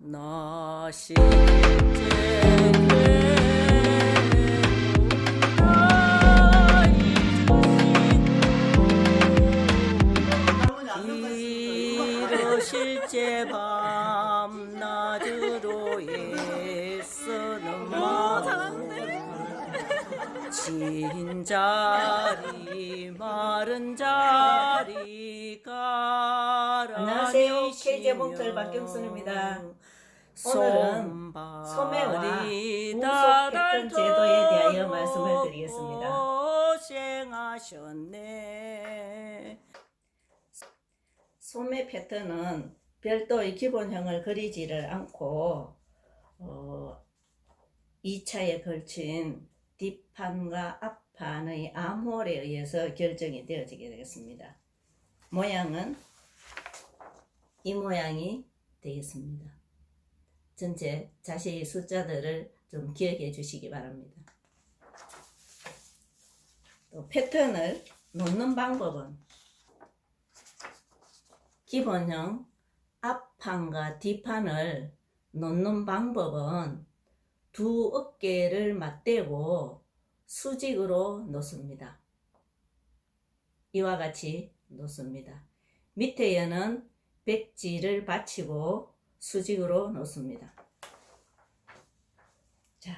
나 실제 밤낮으로 애쓰는 마음 진 자리 마른 자리 가라니. 안녕하세요. KJ봉틀 박경순입니다. 오늘은 소매와 부속 패턴 제도에 대하여 말씀을 드리겠습니다. 고생하셨네. 소매 패턴은 별도의 기본형을 그리지를 않고 2차에 걸친 뒷판과 앞판의 암홀에 의해서 결정이 되어지게 되겠습니다. 모양은 이 모양이 되겠습니다. 전체 자세히 숫자들을 좀 기억해 주시기 바랍니다. 또 패턴을 놓는 방법은 기본형 앞판과 뒷판을 놓는 방법은 두 어깨를 맞대고 수직으로 놓습니다. 이와 같이 놓습니다. 밑에에는 백지를 받치고 수직으로 놓습니다. 자,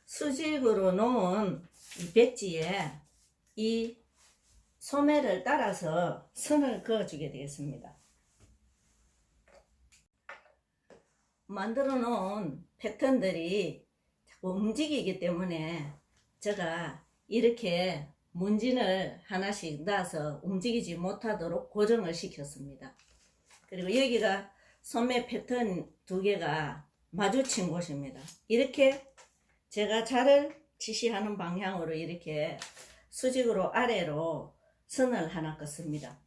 수직으로 놓은 이 백지에 이 소매를 따라서 선을 그어주게 되겠습니다. 만들어 놓은 패턴들이 자꾸 움직이기 때문에 제가 이렇게 문진을 하나씩 놔서 움직이지 못하도록 고정을 시켰습니다. 그리고 여기가 소매 패턴 두 개가 마주친 곳입니다. 이렇게 제가 자를 지시하는 방향으로 이렇게 수직으로 아래로 선을 하나 긋습니다.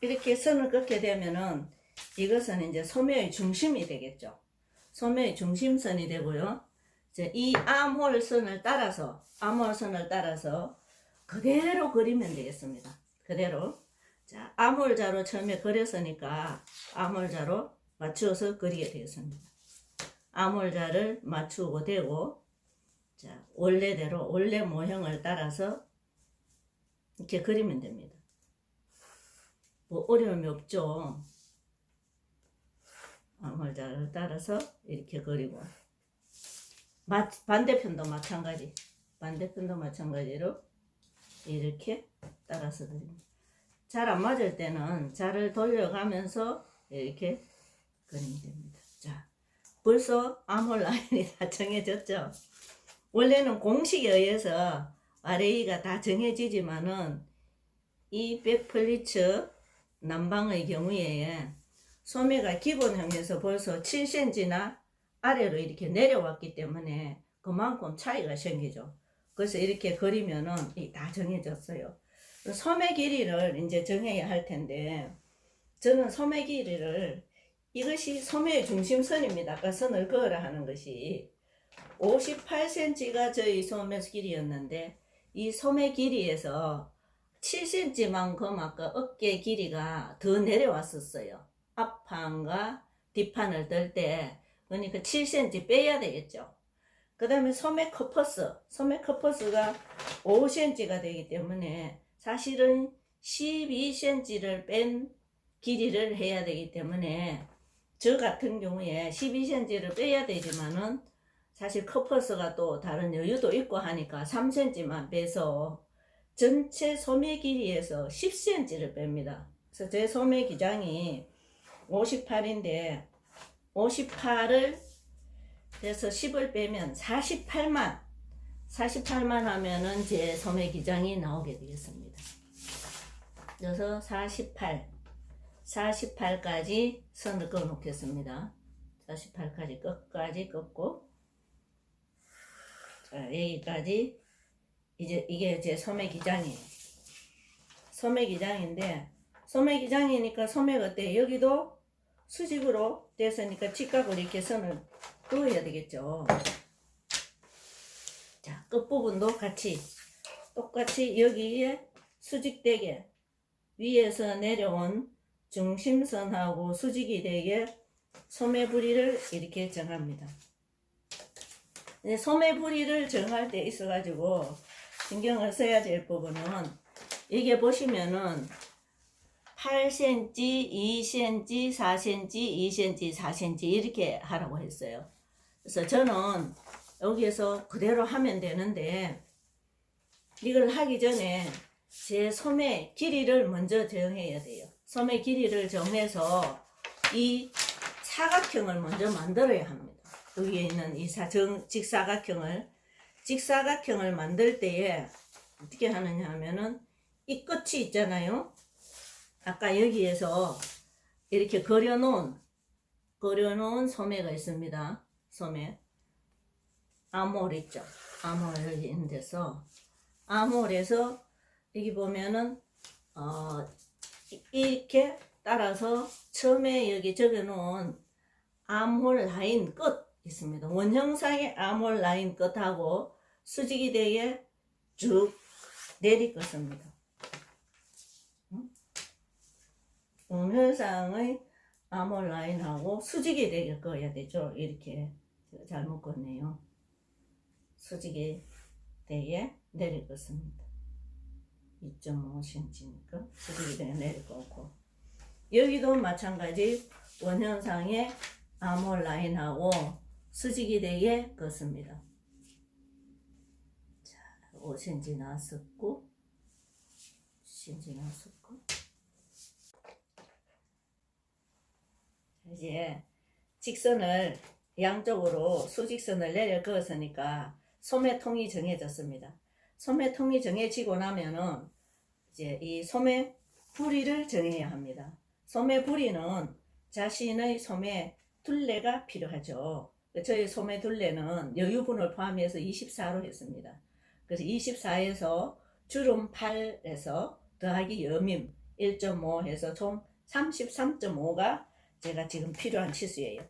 이렇게 선을 긋게 되면은 이것은 이제 소매의 중심이 되겠죠. 소매의 중심선이 되고요. 이제 이 암홀선을 따라서 그대로 그리면 되겠습니다. 그대로. 자, 암홀자로 처음에 그렸으니까 암홀자로 맞추어서 그리게 되겠습니다. 암홀자를 맞추고 되고, 자, 원래대로 원래 모형을 따라서 이렇게 그리면 됩니다. 뭐 어려움이 없죠. 암홀자를 따라서 이렇게 그리고 반대편도 마찬가지로 이렇게 따라서 그립니다. 잘 안 맞을 때는 자를 돌려가면서 이렇게 그리면 됩니다. 자, 벌써 암홀 라인이 다 정해졌죠. 원래는 공식에 의해서 RA가 다 정해지지만은 이 백플리츠 난방의 경우에 소매가 기본형에서 벌써 7cm나 아래로 이렇게 내려왔기 때문에 그만큼 차이가 생기죠. 그래서 이렇게 그리면은 다 정해졌어요. 소매 길이를 이제 정해야 할 텐데, 저는 소매 길이를, 이것이 소매의 중심선입니다. 아까 선을 그으라 하는 것이 58cm가 저희 소매 길이였는데, 이 소매 길이에서 7cm만큼 아까 어깨 길이가 더 내려왔었어요. 앞판과 뒷판을 들 때, 그러니까 7cm 빼야 되겠죠. 그 다음에 소매 커퍼스가 5cm가 되기 때문에 사실은 12cm를 뺀 길이를 해야 되기 때문에 저 같은 경우에 12cm를 빼야 되지만은 사실 커퍼스가 또 다른 여유도 있고 하니까 3cm만 빼서 전체 소매 길이에서 10cm를 뺍니다. 그래서 제 소매 기장이 58인데 58을 그래서 10을 빼면 48만 하면은 제 소매 기장이 나오게 되겠습니다. 그래서 48까지 선을 그어 놓겠습니다. 48까지 끝까지 긋고, 자, 여기까지 이제 이게 제 소매 기장이에요. 소매 기장인데, 소매 기장이니까 소매가 어때? 여기도 수직으로 됐으니까 직각으로 이렇게 선을 그어야 되겠죠. 자, 끝부분도 같이 똑같이 여기에 수직되게 위에서 내려온 중심선하고 수직이 되게 소매 부리를 이렇게 정합니다. 소매 부리를 정할 때 있어가지고 신경을 써야 될 부분은 이게 보시면은 8cm, 2cm, 4cm, 2cm, 4cm 이렇게 하라고 했어요. 그래서 저는 여기에서 그대로 하면 되는데 이걸 하기 전에 제 소매 길이를 먼저 정해야 돼요. 소매 길이를 정해서 이 사각형을 먼저 만들어야 합니다. 여기에 있는 이 직사각형을 만들 때에 어떻게 하느냐 하면은 이 끝이 있잖아요. 아까 여기에서 이렇게 그려놓은 소매가 있습니다. 소매. 아몰 있죠. 아몰 여기 있는 데서 아몰에서 여기 보면은 이렇게 따라서 처음에 여기 적어놓은 아몰 라인 끝 있습니다. 원형상의 아몰 라인 끝하고 수직이 되게 쭉 내리겠습니다. 원형상의 아몰 라인하고 수직이 되게 그어야 되죠. 이렇게 잘못 껐네요. 수직이 되게 내릴 것입니다. 2.5cm니까 수직이 되게 내릴 거고, 여기도 마찬가지 원형상의 아몰 라인하고 수직이 되게 긋습니다. 자, 5cm 나왔었고 10cm 나왔었고, 이제 직선을 양쪽으로 수직선을 내려 그었으니까 소매통이 정해졌습니다. 소매통이 정해지고 나면은 이제 이 소매 부리를 정해야 합니다. 소매 부리는 자신의 소매 둘레가 필요하죠. 저희 소매 둘레는 여유분을 포함해서 24로 했습니다. 그래서 24에서 주름 8에서 더하기 여밈 1.5 해서 총 33.5가 제가 지금 필요한 치수예요.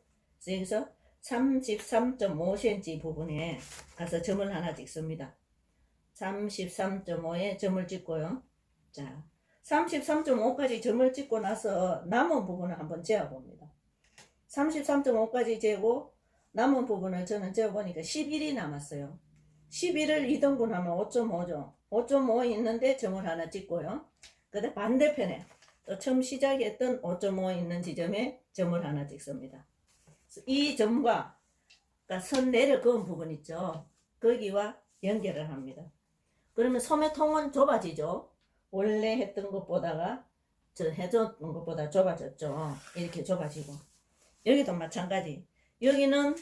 그래서 33.5cm 부분에 가서 점을 하나 찍습니다. 33.5에 점을 찍고요. 자, 33.5까지 점을 찍고 나서 남은 부분을 한번 재어봅니다. 33.5까지 재고 남은 부분을 저는 재어보니까 11이 남았어요. 11을 2등분하면 5.5죠. 5.5 있는데 점을 하나 찍고요. 그 다음 반대편에 또 처음 시작했던 5.5 있는 지점에 점을 하나 찍습니다. 이 점과 그러니까 선 내려 그은 부분 있죠. 거기와 연결을 합니다. 그러면 소매통은 좁아지죠. 원래 했던 것보다가 해줬던 것보다 좁아졌죠. 이렇게 좁아지고, 여기도 마찬가지. 여기는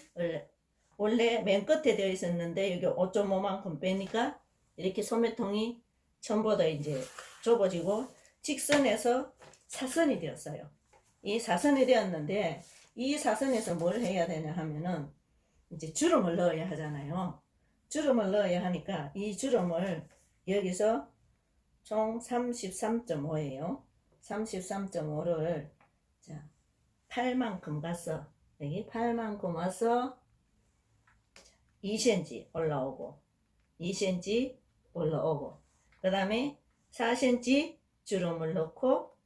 원래 맨 끝에 되어 있었는데 여기 5.5만큼 빼니까 이렇게 소매통이 처음보다 이제 좁아지고 직선에서 사선이 되었어요. 이 사선이 되었는데 이 사선에서 뭘 해야 되냐 하면은 이제 주름을 넣어야 하잖아요. 주름을 넣어야 하니까 이 주름을 여기서 총 33.5예요. 33.5를 자 8만큼 갔어. 여기 8만큼 와서 2cm 올라오고 2cm 올라오고, 그 다음에 4cm 주름을 넣고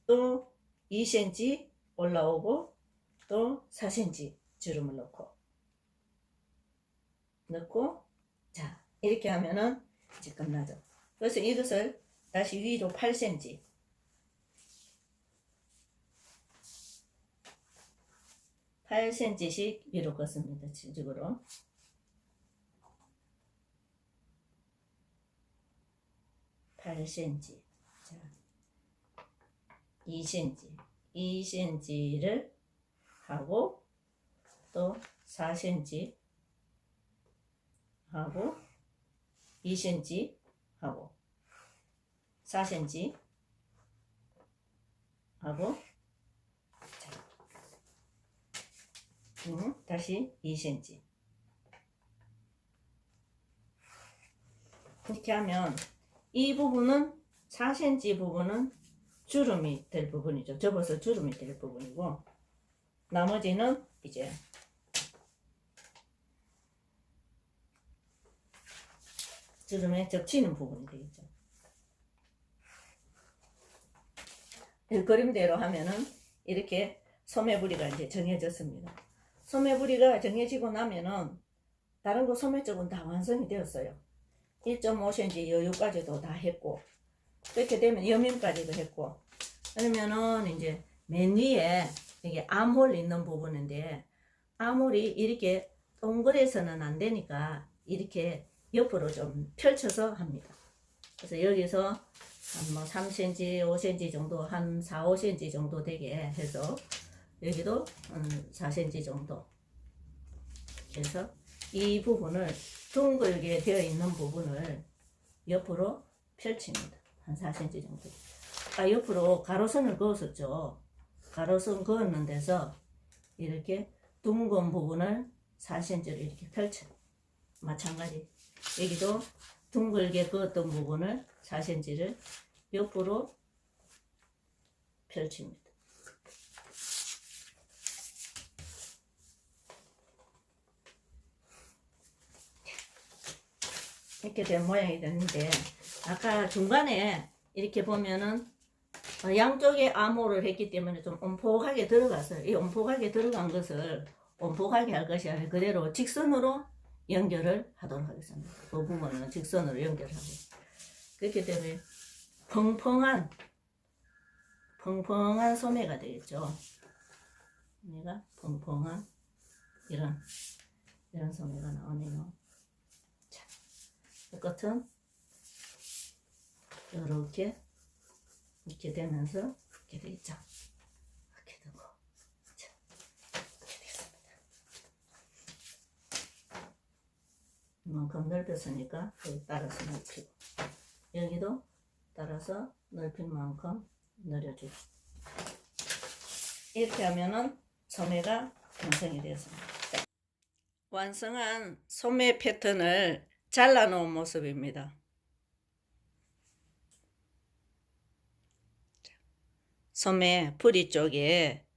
또 2cm 올라오고 또 4cm 주름을 넣고 자 이렇게 하면은 이제 끝나죠. 그래서 이것을 다시 위로 8cm 8cm씩 위로 긋습니다. 지직으로 8cm, 자 2cm를 하고 또 4cm 하고 2cm 하고 4cm 하고 자, 다시 2cm 이렇게 하면 이 부분은 4cm 부분은 주름이 될 부분이죠. 접어서 주름이 될 부분이고, 나머지는 이제 주름에 접치는 부분이 되겠죠. 그림대로 하면은 이렇게 소매 부리가 이제 정해졌습니다. 소매 부리가 정해지고 나면은 다른 거 소매 쪽은 다 완성이 되었어요. 1.5cm 여유까지도 다 했고, 그렇게 되면 여민까지도 했고, 그러면은 이제 맨 위에 이게 암홀 있는 부분인데, 암홀이 이렇게 동그래서는 안 되니까 이렇게 옆으로 좀 펼쳐서 합니다. 그래서 여기서 한 뭐 3cm, 5cm 정도, 한 4, 5cm 정도 되게 해서 여기도 한 4cm 정도 해서 이 부분을 둥글게 되어 있는 부분을 옆으로 펼칩니다. 한 4cm 정도. 옆으로 가로선을 그었었죠. 가로선 그었는 데서 이렇게 둥근 부분을 4cm로 이렇게 펼쳐요. 마찬가지. 여기도 둥글게 그었던 부분을 4cm를 옆으로 펼칩니다. 이렇게 된 모양이 되는데, 아까 중간에 이렇게 보면은 양쪽에 암호를 했기 때문에 좀 엄폭하게 들어갔어요. 이 엄폭하게 들어간 것을 엄폭하게 할 것이 아니라 그대로 직선으로 연결을 하도록 하겠습니다. 그 부분은 직선으로 연결하고, 그렇기 때문에 펑펑한 소매가 되겠죠. 소매가 펑펑한 이런 소매가 나오네요. 자, 그 끝은 이렇게 되면서 이렇게 되겠죠. 이렇게 되고, 자, 이렇게 되겠습니다. 이만큼 넓혔으니까 여기 따라서 넓히고, 여기도 따라서 넓힌 만큼 늘려주고, 이렇게 하면은 소매가 완성이 되었습니다. 완성한 소매 패턴을 잘라 놓은 모습입니다. 소매 뿌리 쪽에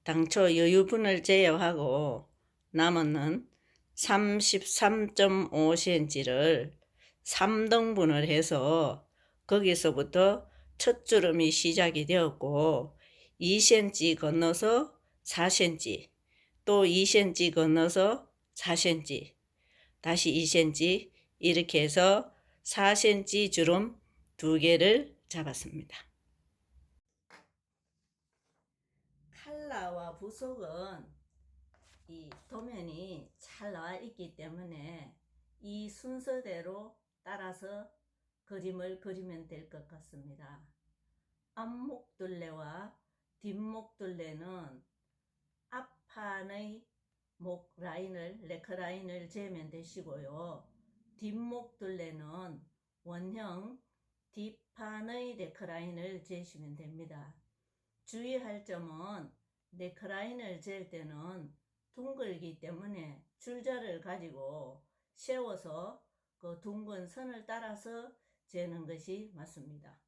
당초 여유분을 제어하고 남은 33.5cm를 3등분을 해서 거기서부터 첫 주름이 시작이 되었고 2cm 건너서 4cm, 또 2cm 건너서 4cm, 다시 2cm, 이렇게 해서 4cm 주름 2개를 잡았습니다. 칼라와 부속은 이 도면이 잘 나와 있기 때문에 이 순서대로 따라서 그림을 그리면 될 것 같습니다. 앞목둘레와 뒷목둘레는 앞판의 목 라인을, 네크라인을 재면 되시고요. 뒷목둘레는 원형 뒷판의 네크라인을 재시면 됩니다. 주의할 점은 네크라인을 잴 때는 둥글기 때문에 줄자를 가지고 세워서 그 둥근 선을 따라서 재는 것이 맞습니다.